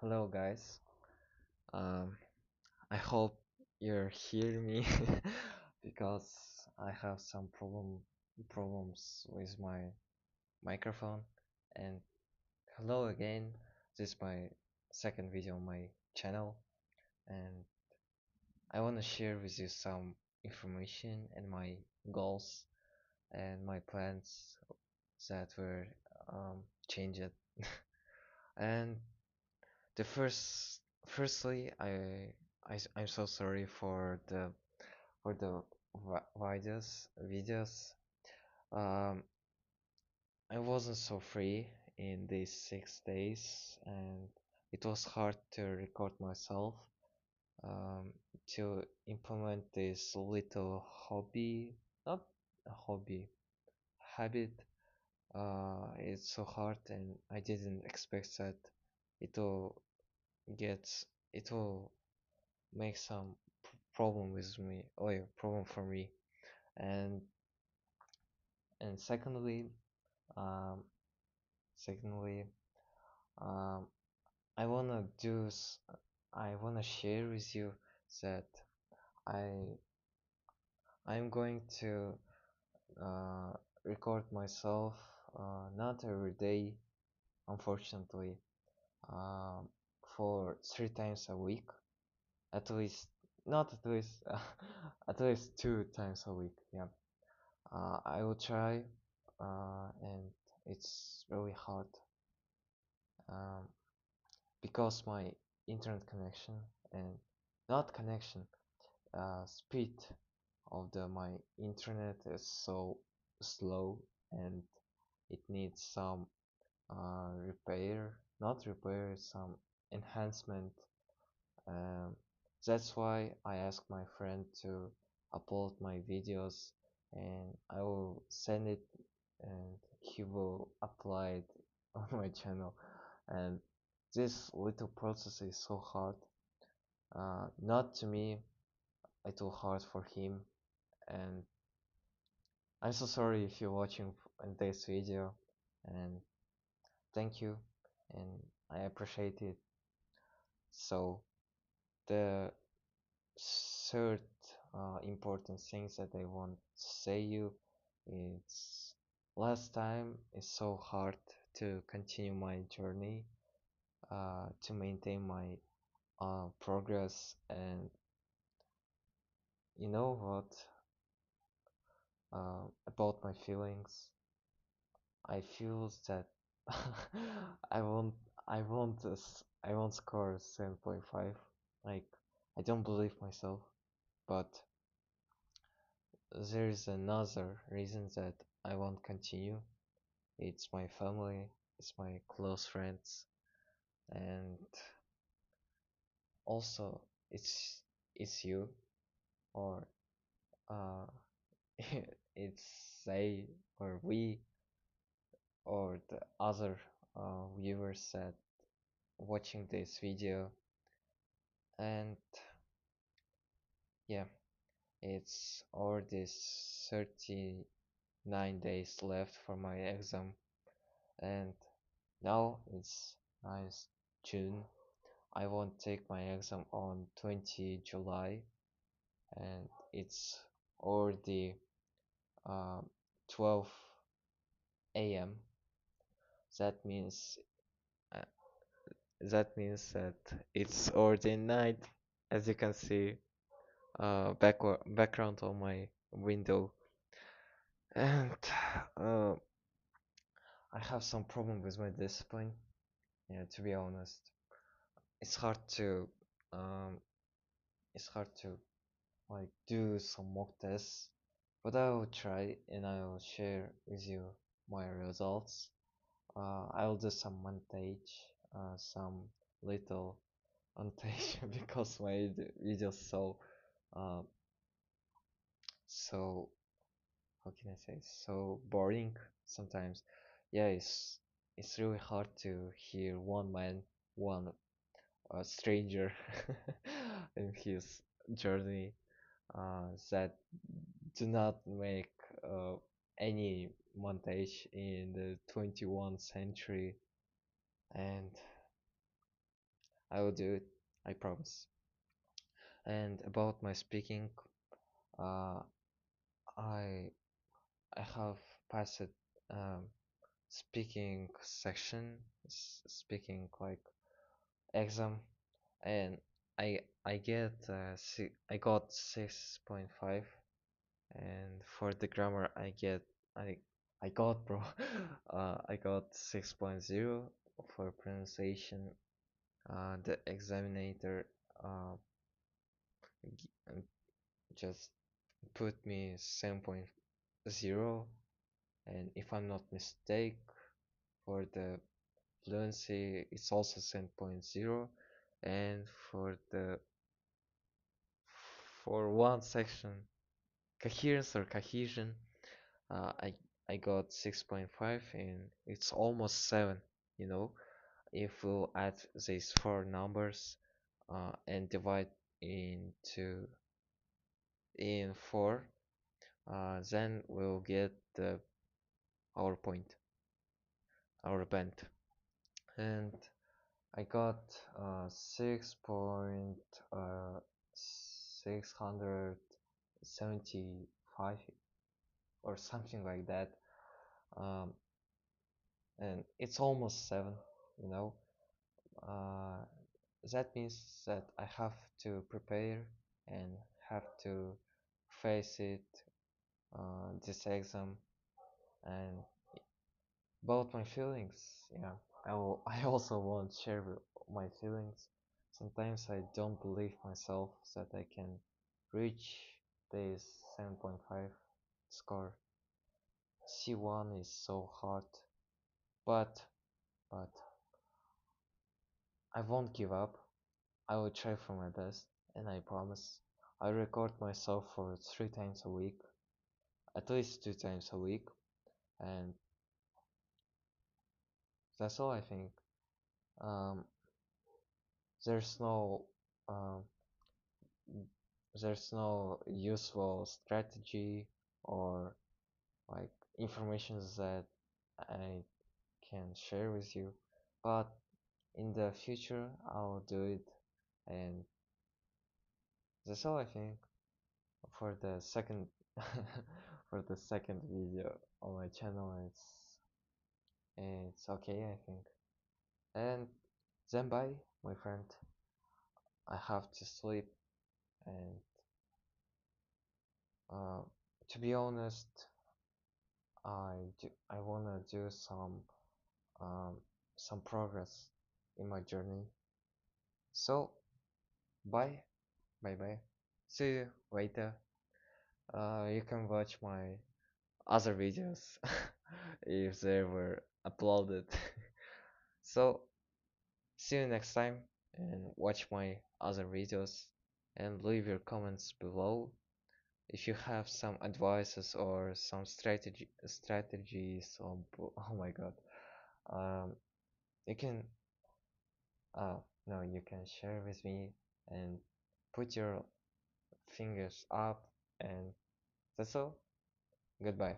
Hello guys. Um, I hope you're hearing me because I have some problems with my microphone. And hello again. This is my second video on my channel, and I want to share with you some information and my goals and my plans that were changed. And the firstly, I'm so sorry for the videos. Um, I wasn't so free in these 6 days, and it was hard to record myself. Um, to implement this little hobby, not a hobby, habit. It's so hard, and I didn't expect that it will get it will make some problem with me, or a problem for me. And and um, secondly, um, I wanna I wanna share with you that I I'm going to uh, record myself, not every day, unfortunately, um, for 3 times a week, at least, not at least, at least 2 times a week. Yeah, I will try, and it's really hard, um, because my internet connection and not connection, speed of the my internet is so slow, and it needs some repair, not repair, some enhancement. Um, that's why I asked my friend to upload my videos, and I will send it, and he will apply it on my channel. And this little process is so hard. Not to me, it will hard for him. And I'm so sorry if you're watching this video, and thank you, and I appreciate it. So the third important things that I want to say you is last time it's so hard to continue my journey, to maintain my progress. And you know what, about my feelings, I feel that I won't I won't score 7.5. Like, I don't believe myself, but there is another reason that I won't continue. It's my family, it's my close friends, and also it's you, or uh it's they, or we, or the other viewers that watching this video. And yeah, it's already 39 days left for my exam, and now it's June. I won't take my exam on 20 July, and it's already 12 a.m. That means uh, that means that it's already night, as you can see, background on my window. And uh, I have some problem with my discipline. Yeah, to be honest, it's hard to um, it's hard to like do some mock tests, but I will try, and I will share with you my results. I will do some montage, some little montage because my videos uh, so, how can I say, so boring sometimes. Yeah, it's really hard to hear one man, one stranger in his journey, that do not make any montage in the 21st century. And I will do it. I promise. And about my speaking, uh, I I have passed um, speaking section, speaking like exam, and I got 6.5, and for the grammar I I got, bro, I got 6.0 for pronunciation. The examiner uh just put me 7.0, and if I'm not mistake, for the fluency it's also 7.0, and for one section, coherence or cohesion, uh, I I got 6.5, and it's almost 7, you know. If we'll add these four numbers and divide into in 4, then we'll get our point, our band. And I got 6.675 or something like that. Um, and it's almost 7, you know. Uh, that means that I have to prepare and have to face it, this exam. And about my feelings, yeah, I also won't share my feelings. Sometimes I don't believe myself that I can reach this 7.5 score. C1 is so hard, but but I won't give up. I will try for my best, and I promise. I record myself for 3 times a week, at least 2 times a week, and that's all I think. Um, there's no um, there's no useful strategy or like information that I can share with you, but in the future I'll do it, and that's all I think for the second for the second video on my channel. It's okay, I think. And then bye, my friend. I have to sleep, and uh, to be honest, I wanna do um, some progress in my journey. So bye, bye bye. See you later. You can watch my other videos if they were uploaded. So see you next time, and watch my other videos, and leave your comments below if you have some advices or some strategies on oh my god. um you can no, you can share with me, and put your fingers up, and that's all. Goodbye.